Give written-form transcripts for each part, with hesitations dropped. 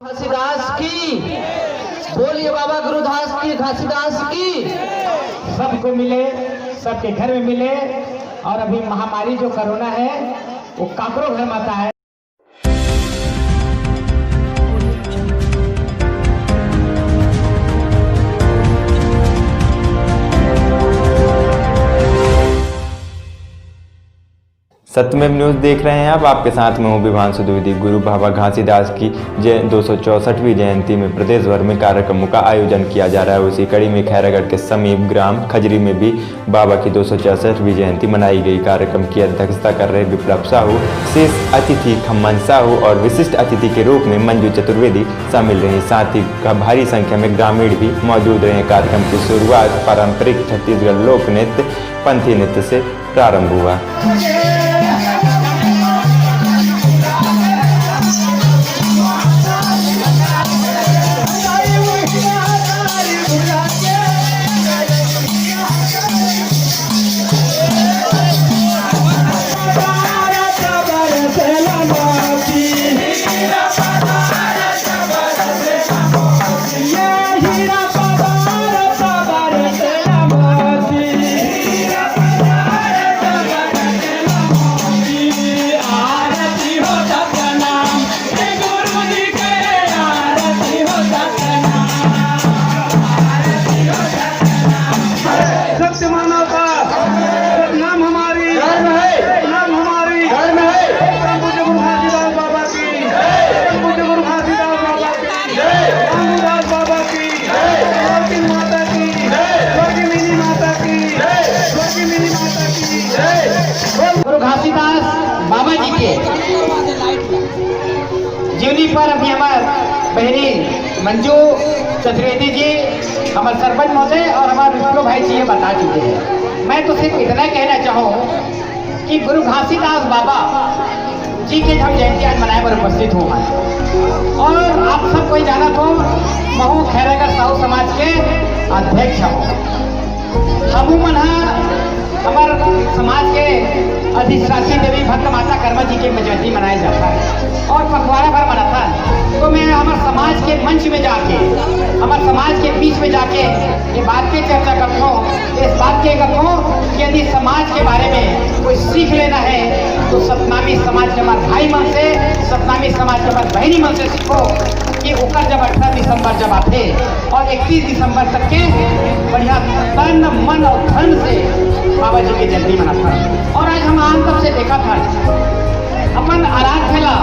घासीदास की बोलिए, बाबा गुरुदास की, घासीदास की। सबको मिले, सबके घर में मिले। और अभी महामारी जो कोरोना है वो काकरो घर में आता है। सत्यमेव न्यूज़ देख रहे हैं आप। आपके साथ में हूँ विभांशु द्विवेदी। गुरु बाबा घासीदास की 264वीं जयंती में प्रदेश भर में कार्यक्रमों का आयोजन किया जा रहा है। उसी कड़ी में खैरागढ़ के समीप ग्राम खजरी में भी बाबा की 264वीं जयंती मनाई गई। कार्यक्रम की अध्यक्षता कर रहे विप्लव साहू, शेष अतिथि खम्मन साहू और विशिष्ट अतिथि के रूप में मंजू चतुर्वेदी शामिल रही। साथ ही भारी संख्या में ग्रामीण भी मौजूद रहे। कार्यक्रम की शुरुआत पारंपरिक छत्तीसगढ़ लोक नृत्य पंथी नृत्य से प्रारंभ हुआ। गुरु घासीदास बाबा जी के जीवनी पर अभी हमारे बहनी मंजू चतुर्वेदी जी, हमारे सरपंच महोदय और हमारे विष्णु भाई जी ये बता चुके हैं। मैं तो सिर्फ इतना कहना चाहूँ कि गुरु घासीदास बाबा जी के हम जयंती आज मनाए पर उपस्थित हूँ। और आप सब कोई जाना तो महू खैरागढ़ साहू समाज के अध्यक्ष हूँ। हमू मन हमारे समाज के अधिष्ठात्री देवी भक्त माता कर्मा जी के जयंती मनाया जाता है और पखवाड़ा भर मनाता है। तो मैं हमारे समाज के मंच में जाके, हमारे समाज के बीच में जाके ये बात की चर्चा करता हूँ, इस बात के करता हूँ कि यदि समाज के बारे में कोई सीख लेना है तो सतनामी समाज के हमारे भाई मन से, सतनामी समाज के हमारे बहनी मन से सीखो कि ओकर जब 18 दिसंबर जब आते और 31 दिसंबर तक के बढ़िया तन मन और धन से बाबा जी की जयंती मनाता है। और आज हम आम तब से देखा था अपन आराध ला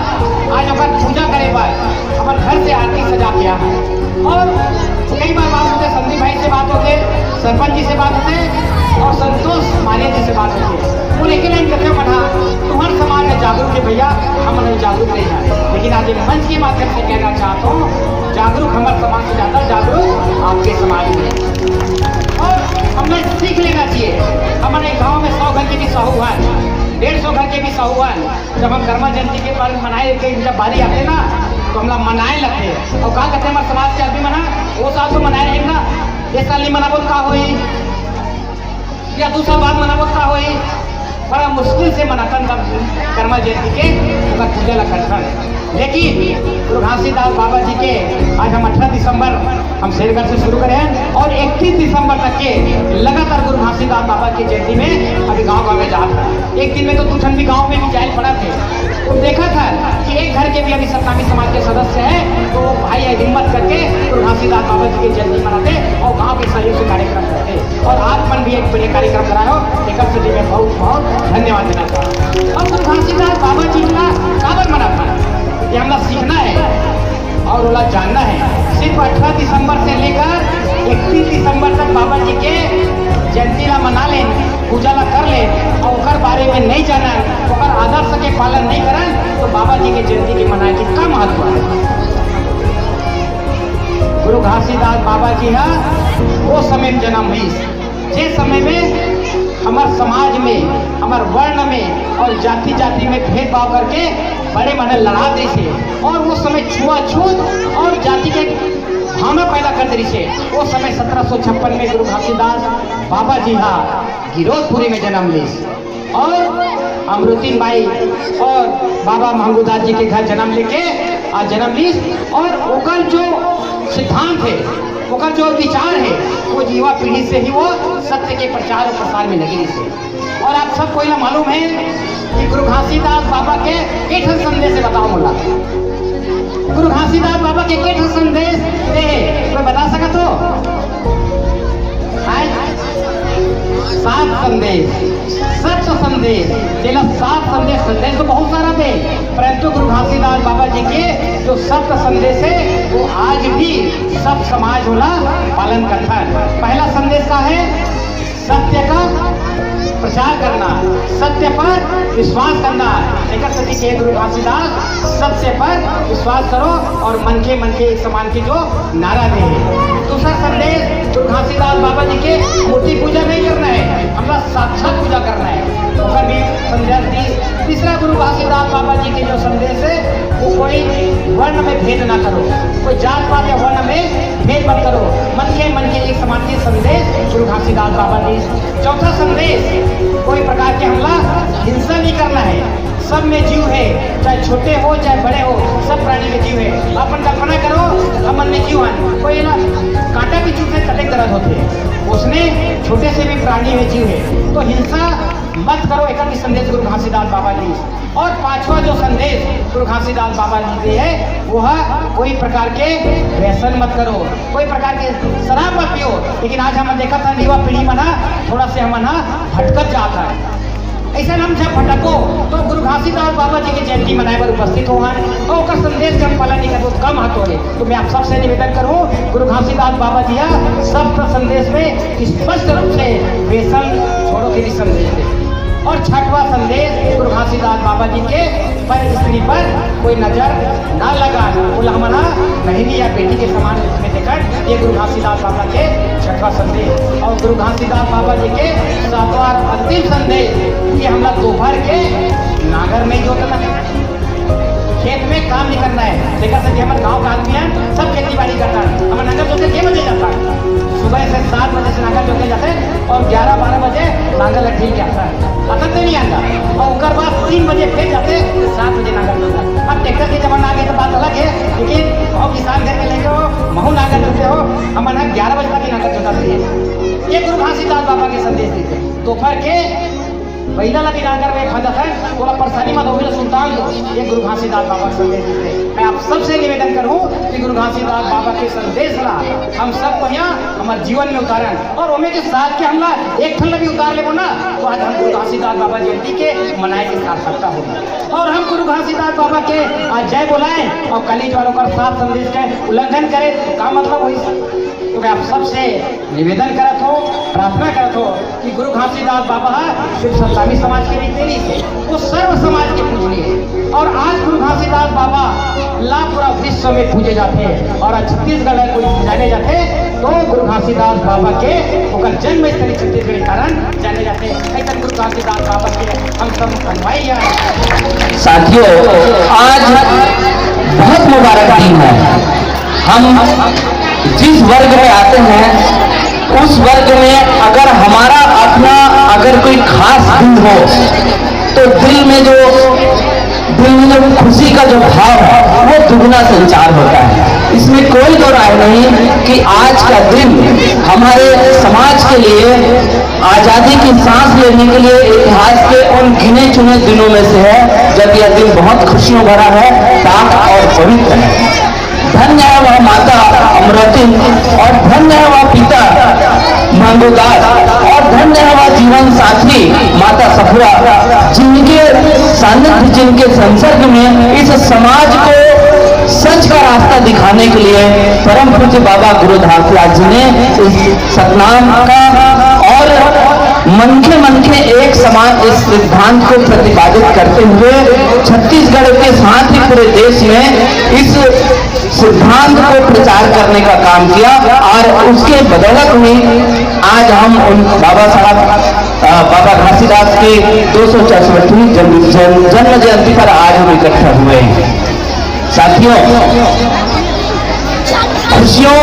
आज अपन पूजा करे पर अपन घर से आरती सजा किया है। और कई बार बात होते, संदीप भाई से बात होते, सरपंच जी से बात होते और संतोष मालिया जी से बात होती है। वो लेकिन कहते पढ़ा तुम्हारे समाज में जागरूक है भैया, हम नहीं जागरूक नहीं है। लेकिन आज मंच के माध्यम से कहना चाहता हूँ, जागरूक हमारे समाज से ज़्यादा जागरूक आपके समाज में। और हमें सीख लेना चाहिए। हमारे गांव में 100 घर के भी साहूहान, 150 घर के भी साहूहान, जब हम कर्मा जयंती के बारे में मनाए के जब बारी आते ना तो हम लोग मनाए लगते हैं। और कहा कहते हमारे समाज के आदमी मना वो साल तो मनाए रहेंगे ना, एक साल नहीं मनाबो का हो या 2 साल बाद मनाबो का हो। बड़ा मुश्किल से मनातन कर्मा जयंती के पूजा लगता है। लेकिन गुरु घासीदास बाबा जी के आज हम 18 दिसंबर हम शेरगढ़ से शुरू करें और 31 दिसंबर तक के लगातार गुरु घासीदास बाबा की जयंती में अभी गांव-गांव में जाता है। एक दिन में तो दूठन भी गांव में भी जाहिल पड़ा थे तो देखा था कि एक घर के भी अभी सतनामी समाज के सदस्य हैं तो भाई हिम्मत करके गुरु घासीदास बाबा जी की जयंती मनाते और गाँव के सहयोग से कार्यक्रम करते। और आप मन भी एक बड़े कार्यक्रम कराए हो, एक सिटी में बहुत बहुत धन्यवाद देना चाहूँ। और गुरु घासीदास बाबा जी का काबर मनाता है ये हमें सीखना है और ओला जानना है। सिर्फ 18 दिसंबर से लेकर 31 दिसंबर तक बाबा जी के जयंती ला मना लें, पूजा ला कर ले और उनके बारे में नहीं जाना, उनका आदर्श के पालन नहीं करन तो बाबा जी के जयंती के मनाए की क्या महत्व है। गुरु घासीदास बाबा जी है वो समय में जन्म हुई जिस समय में हमारे समाज में, हमारे वर्ण में और जाति जाति में भेदभाव करके बड़े मने लड़ा दे थे। और वो समय छुआछूत और जाति के भावना पैदा कर दे थे। वो समय 1756 में गुरु घासीदास बाबा जी हाँ गिरोधपुरी में जन्म ली और अमृतिन बाई और बाबा महमूदास जी के घर जन्म लेके आज जन्म लीस और ओकर जो सिद्धांत है, ओकर जो विचार है, वो युवा पीढ़ी से ही वो सत्य के प्रचार और प्रसार में लगी से। और आप सबको यह मालूम है कि गुरु घासीदास बाबा के केठ संदेश से बताओ मुला, गुरु घासीदास बाबा के केठ संदेश कोई बता सका तो? 7 संदेश, सत्य संदेश, तेरा 7 संदेश। संदेश तो बहुत सारा थे, परंतु गुरु घासीदास बाबा जी के जो सत्य संदेश है वो आज भी सब समाज वाला पालन करता है। पहला संदेश का है सत्य का प्रचार करना, सत्य पर विश्वास करना। लेकर सभी के गुरु घासीदास सत्य पर विश्वास करो और मन के एक समान की जो नारा दे। दूसरा संदेश गुरु घासीदास बाबा जी के मूर्ति पूजा नहीं करना है, हमारा साक्षात पूजा करना है, उसका भी संदेश दी। तीसरा गुरु घासीदास बाबा जी के जो संदेश है वो कोई वर्ण में भेद ना करो, कोई जात पात या वर्ण में भेद मत करो, मन के एक समान के संदेश गुरु घासीदास बाबा जी। चौथा संदेश कोई प्रकार के हमला हिंसा नहीं करना है, सब में जीव है, चाहे छोटे हो चाहे बड़े हो, सब प्राणी में जीव है। अपन कल्पना करो मन में क्यों है, कोई ना कांटा भी चुप से कटे दर्द होते हैं, उसने छोटे से भी प्राणी में जीव है, तो हिंसा मत करो, एक भी संदेश गुरु घासीदास बाबा जी। और पांचवा जो संदेश गुरु घासीदास बाबा जी दे है वो है कोई प्रकार के व्यसन मत करो, कोई प्रकार के शराब मत पियो। लेकिन आज हम देखा था युवा पीढ़ी मना थोड़ा से हम भटकत जाता है, ऐसा हम जब भटको तो गुरु घासीदास बाबा जी की जयंती मनाए पर उपस्थित हो और उसका संदेश का पालन नहीं करो कम हाथ हो। तो मैं आप सबसे निवेदन करूं गुरु घासीदास बाबा जी सब संदेश में स्पष्ट रूप से व्यसन छोड़ो के लिए संदेश दे। और छठवां संदेश गुरु घासीदास बाबा जी के पर स्त्री पर कोई नजर ना लगा, बोला हमारा बहनी या बेटी के समान में देखकर, ये गुरु घासीदास बाबा के छठवां संदेश। और गुरु घासीदास बाबा जी के 7वां अंतिम संदेश ये हमला दोपहर के नागर में जोतना है, खेत में काम नहीं करना है। देखा सके हमारे गाँव का आदमी है सब खेती बाड़ी करता है, हमारे नागर जोते 6 बजे जाता है, सुबह से 7 बजे से नागर जोते जाते हैं और 11-12 बजे नागर लट्ठी के आता है, असर नहीं आता। और उसके बाद 3 बजे फिर जाते 7 बजे नागर जोता है। अब ट्रैक्टर के जमाना आ गया तो बात अलग है, लेकिन बहुत किसान घर के लेके हो महू नागर जोते हो, हमारे 11 बजे तक ही नागर जोताते हैं। ये गुरु घासीदास बाबा के संदेश देते दोपहर के पहिला लगी नागर में खंडक है, थोड़ा परेशानी मत होगी सुल्तान लो। ये गुरु घासीदास बाबा के संदेश देते। मैं आप सबसे निवेदन करूं कि गुरु घासीदास बाबा के संदेश ला हम सबको यहाँ हमारे जीवन में उतारन और ओमे के साथ के हमला एक ठंड भी उतार ले ना, तो आज हम गुरु घासीदास बाबा जयंती के मनाए की सार्थकता होगी। और हम गुरु घासीदास बाबा के आज जय बुलाएं और कलीज वालों का 7 संदेश का उल्लंघन करें, क्या मतलब हुई? तो मैं आप सबसे निवेदन करत हो, प्रार्थना करत हो कि गुरु घासीदास बाबा सिर्फ सत्तावी समाज के लिए नहीं थे, वो सर्व समाज के पूजनीय। और आज गुरु घासीदास बाबा पूरा विश्व में पूजे जाते हैं और आज छत्तीसगढ़ में कोई जाने जाते तो गुरु घासीदास बाबा के जन्म स्थली छत्तीसगढ़ के कारण जाने जाते हैं। ऐसा गुरु घासीदास बाबा के हम सब अनुयायी हैं। साथियों, आज बहुत मुबारक दिन है। हम जिस वर्ग में आते हैं उस वर्ग में अगर हमारा अपना अगर कोई खास दिन हो तो दिल में जो खुशी का जो भाव है वो दुगना संचार होता है। इसमें कोई दो राय नहीं कि आज का दिन हमारे समाज के लिए आजादी की सांस लेने के लिए इतिहास के उन गिने चुने दिनों में से है जब यह दिन बहुत खुशियों भरा है, पाक और पवित्र है। धन्य है वह माता अमृति और धन्य है वह पिता मांगोदास और धन्य है वह जीवन साथी माता सफुरा, जिनके सानिध्य जिनके संसर्ग में इस समाज को सच का रास्ता दिखाने के लिए परम पूज्य बाबा गुरु घासीदास जी ने इस सतनाम का और मनखे एक समान इस सिद्धांत को प्रतिपादित करते हुए छत्तीसगढ़ के साथ ही पूरे देश में इस सिद्धांत को प्रचार करने का काम किया और उसके बदौलत में आज हम उन बाबा घासीदास की 264वीं जन्म जयंती पर आज हम इकट्ठा हुए हैं। साथियों, खुशियों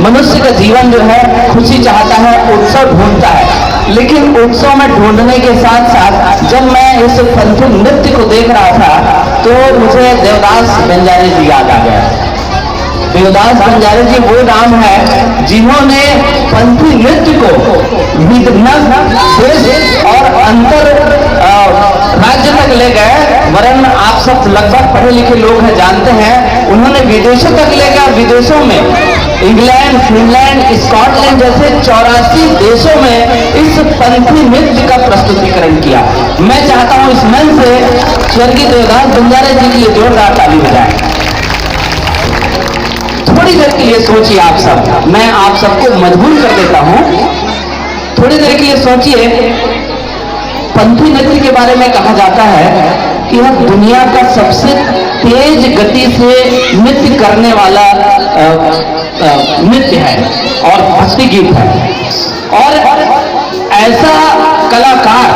मनुष्य का जीवन जो है खुशी चाहता है, उत्सव ढूंढता है, लेकिन उत्सव में ढूंढने के साथ साथ जब मैं इस पंथी नृत्य को देख रहा था तो मुझे देवदास बंजारे जी याद आ गया। देवदास बंजारे जी वो नाम है जिन्होंने पंथी नृत्य को देश और अंतर राज्य तक ले गए। वरन आप सब लगभग पढ़े लिखे लोग हैं, जानते हैं, उन्होंने विदेशों तक ले गए। विदेशों में इंग्लैंड, फिनलैंड, स्कॉटलैंड जैसे 84 देशों में इस पंथी नृत्य का प्रस्तुतिकरण किया। मैं चाहता हूं इस मंच से स्वर्गीय देवदास बंजारे जी के लिए जोरदार ताली बजाएं। थोड़ी देर के लिए सोचिए आप सब, मैं आप सबको मजबूर कर देता हूं। थोड़ी देर के लिए सोचिए, पंथी नृत्य के बारे में कहा जाता है कि यह दुनिया का सबसे तेज गति से नृत्य करने वाला नृत्य है और भक्ति गीत है। और ऐसा कलाकार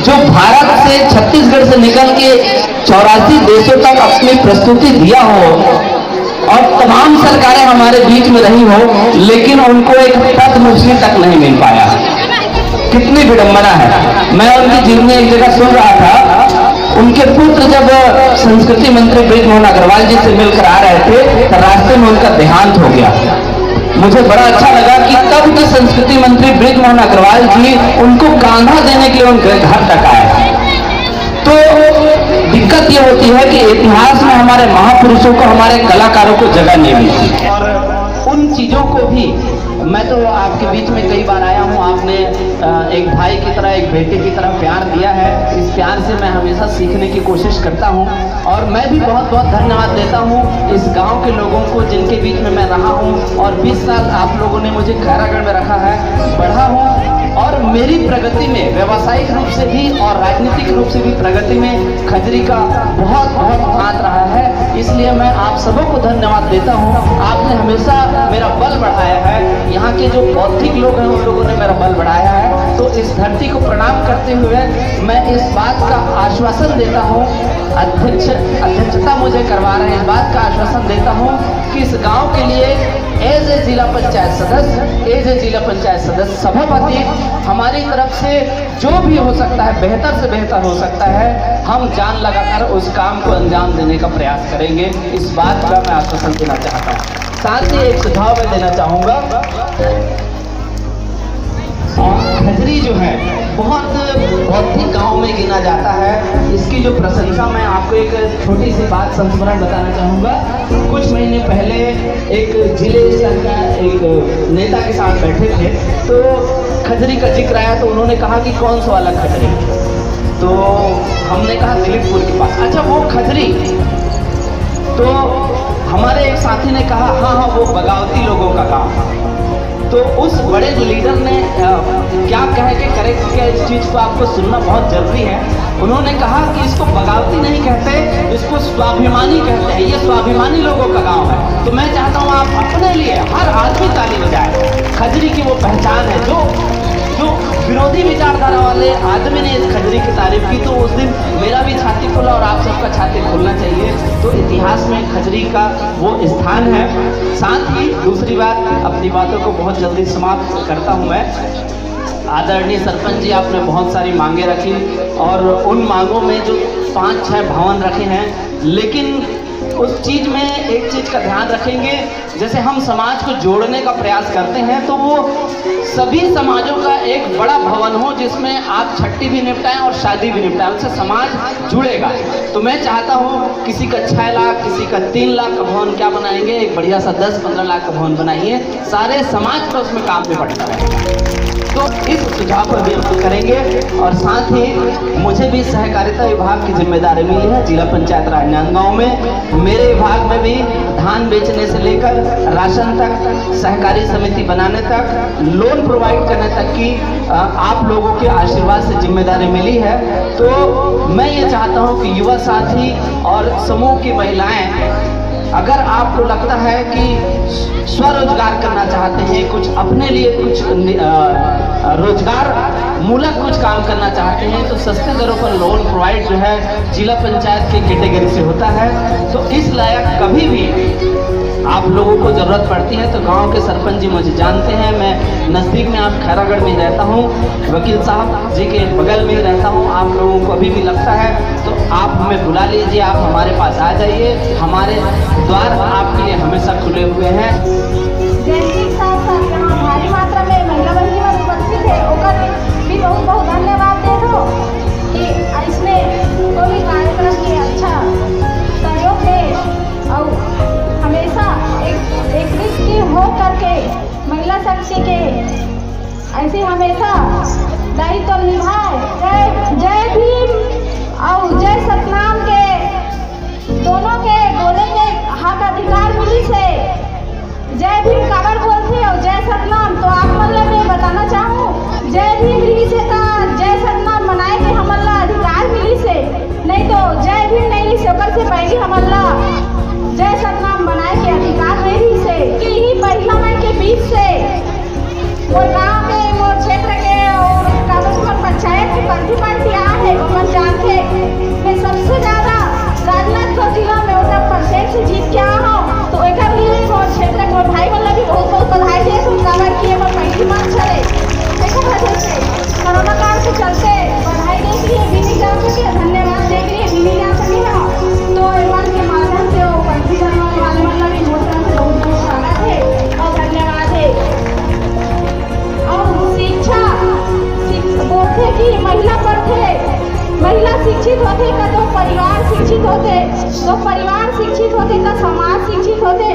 जो भारत से, छत्तीसगढ़ से निकल के 84 देशों तक अपनी प्रस्तुति दिया हो और तमाम सरकारें हमारे बीच में रही हो, लेकिन उनको एक पद्मश्री तक नहीं मिल पाया। कितनी विडंबना है। मैं उनकी जीवनी एक जगह सुन रहा था, उनके पुत्र जब संस्कृति मंत्री बृजमोहन अग्रवाल जी से मिलकर आ रहे थे तो रास्ते में उनका देहांत हो गया। मुझे बड़ा अच्छा लगा कि तब के संस्कृति मंत्री बृजमोहन अग्रवाल जी उनको कांधा देने के लिए उनके घर तक आए। तो दिक्कत ये होती है कि इतिहास में हमारे महापुरुषों को, हमारे कलाकारों को जगह नहीं मिलती। और उन चीजों को भी मैं तो आपके बीच में कई बार आया हूँ, आपने एक भाई की तरह, एक बेटे की तरह प्यार दिया है। इस प्यार से मैं हमेशा सीखने की कोशिश करता हूँ और मैं भी बहुत बहुत धन्यवाद देता हूँ इस गांव के लोगों को जिनके बीच में मैं रहा हूँ। और 20 साल आप लोगों ने मुझे खैरागढ़ में रखा है, बढ़ा हूँ और मेरी प्रगति में, व्यावसायिक रूप से भी और राजनीतिक रूप से भी प्रगति में खजरी का बहुत बहुत हाथ रहा है। इसलिए मैं आप सबों को धन्यवाद देता हूँ। आपने हमेशा मेरा बल बढ़ाया है। यहाँ के जो बौद्धिक लोग हैं उन लोगों ने मेरा बल बढ़ाया है। तो इस धरती को प्रणाम करते हुए मैं इस बात का आश्वासन देता हूँ, अध्यक्षता मुझे करवा रहे हैं, इस बात का आश्वासन देता हूँ कि इस गांव के लिए एज ए जिला पंचायत सदस्य, सभापति, हमारी तरफ से जो भी हो सकता है, बेहतर से बेहतर हो सकता है, हम जान लगाकर उस काम को अंजाम देने का प्रयास करेंगे। इस बात का मैं आश्वासन देना चाहता हूँ। साथ ही एक सुझाव मैं देना चाहूँगा, खजरी जो है बहुत बौद्धिक गांव में गिना जाता है। इसकी जो प्रशंसा, मैं आपको एक छोटी सी बात संस्मरण बताना चाहूँगा। कुछ महीने पहले एक जिले स्तर का एक नेता के साथ बैठे थे, तो खजरी का जिक्र आया तो उन्होंने कहा कि कौन सा वाला खजरी, तो हमने कहा दिलीपपुर के पास। अच्छा, वो खजरी, तो हमारे एक साथी ने कहा हाँ वो बगावती लोगों का काम। तो उस बड़े लीडर ने क्या कह के करेक्ट किया, इस चीज़ को आपको सुनना बहुत जरूरी है। उन्होंने कहा कि इसको बगावती नहीं कहते, इसको स्वाभिमानी कहते हैं, ये स्वाभिमानी लोगों का गांव है। तो मैं चाहता हूँ आप अपने लिए हर आदमी ताली बजाए। खजरी की वो पहचान है, जो विरोधी विचारधारा वाले आदमी ने इस खजरी की तारीफ की तो उस दिन मेरा भी छाती खुला और आप सबका छाती खुलना चाहिए। तो इतिहास में खजरी का वो स्थान है। साथ ही दूसरी बात, अपनी बातों को बहुत जल्दी समाप्त करता हूँ मैं। आदरणीय सरपंच जी, आपने बहुत सारी मांगे रखी और उन मांगों में जो 5-6 भवन रखे हैं, लेकिन उस चीज़ में एक चीज़ का ध्यान रखेंगे, जैसे हम समाज को जोड़ने का प्रयास करते हैं तो वो सभी समाजों का एक बड़ा भवन हो जिसमें आप छठी भी निपटाएं और शादी भी निपटाएं, उससे समाज जुड़ेगा। तो मैं चाहता हूँ किसी का 6 लाख, किसी का 3 लाख का भवन क्या बनाएंगे, एक बढ़िया सा 10-15 लाख का भवन बनाइए, सारे समाज को उसमें काम में बढ़ता रहेगा। तो इस सुझाव पर भी हम करेंगे। और साथ ही मुझे भी सहकारिता विभाग की जिम्मेदारी मिली है जिला पंचायत राजनांदगांव में। मेरे विभाग में भी धान बेचने से लेकर राशन तक, सहकारी समिति बनाने तक, लोन प्रोवाइड करने तक की आप लोगों के आशीर्वाद से जिम्मेदारी मिली है। तो मैं ये चाहता हूँ कि युवा साथी और समूह की महिलाएं, अगर आपको लगता है कि स्वरोजगार करना चाहते हैं, कुछ अपने लिए कुछ रोजगार मूलक कुछ काम करना चाहते हैं, तो सस्ते दरों पर लोन प्रोवाइड जो है जिला पंचायत की कैटेगरी से होता है। तो इस लायक कभी भी आप लोगों को ज़रूरत पड़ती है तो गांव के सरपंच जी मुझे जानते हैं। मैं नज़दीक में आप खैरागढ़ में रहता हूँ, वकील साहब जी के बगल में रहता हूँ। आप लोगों को अभी भी लगता है तो आप हमें बुला लीजिए, आप हमारे पास आ जाइए, हमारे द्वार आपके लिए हमेशा खुले हुए हैं। जैसे साथ साथ यहाँ भारी मात्रा में महिला बहनी में उपस्थित है, ओकर भी बहुत बहुत धन्यवाद दे दो कि इसमें कोई कार्यक्रम के अच्छा सहयोग दे और हमेशा एक की हो करके महिला शक्ति के ऐसे हमेशा दायित्व निभाए। जय भीम और जय सतनाम के दोनों के बोले के हक अधिकार मिली से जय भीम काबर बोलते और जय सतनाम। तो आप मतलब मैं बताना चाहूँ जय भीम रही से था जय सतनाम मनाए के हमला अधिकार मिली से, नहीं तो जय भीम नहीं से ओकर से पहले हमला जय सतनाम बनाए के अधिकार नहीं से। कि ही महिला मन के बीच से वो गाँव के वो क्षेत्र के और कागज पंचायत की पंथी पार्टी आ है वो मन जानते मैं सबसे ज़्यादा राजनाथ जिला में 19% से जीत के आया हूँ। तो एक वो क्षेत्र को भाई वाला भी बहुत बहुत बधाई दे तुम काबर किए पर पहली बार चले देखो वजह से कोरोना काल के चलते बधाई दे के लिए भी नहीं जा सके, धन्यवाद दे के लिए भी नहीं जा सके हो। तो एक के माध्यम से वो पंथी बनवाने वाले वाला भी मोर्चा से बहुत बहुत स्वागत है और धन्यवाद है। और शिक्षा बोलते कि महिला पर थे महिला शिक्षित होते तो परिवार शिक्षित होते, तो परिवार शिक्षित होते तो समाज शिक्षित होते,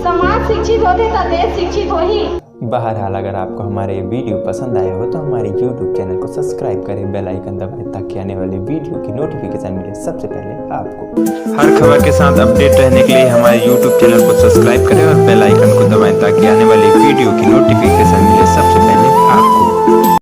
समाज शिक्षित होते तो देश शिक्षित हो ही। बहरहाल अगर आपको हमारे ये वीडियो पसंद आया हो तो हमारे YouTube चैनल को सब्सक्राइब करें, बेल आइकन दबाएं ताकि आने वाले वीडियो की नोटिफिकेशन मिले सबसे पहले आपको। हर खबर के साथ अपडेट रहने के लिए हमारे YouTube चैनल को सब्सक्राइब करें और बेल आइकन को दबाएं ताकि आने वाली वीडियो की नोटिफिकेशन मिले सबसे पहले आपको।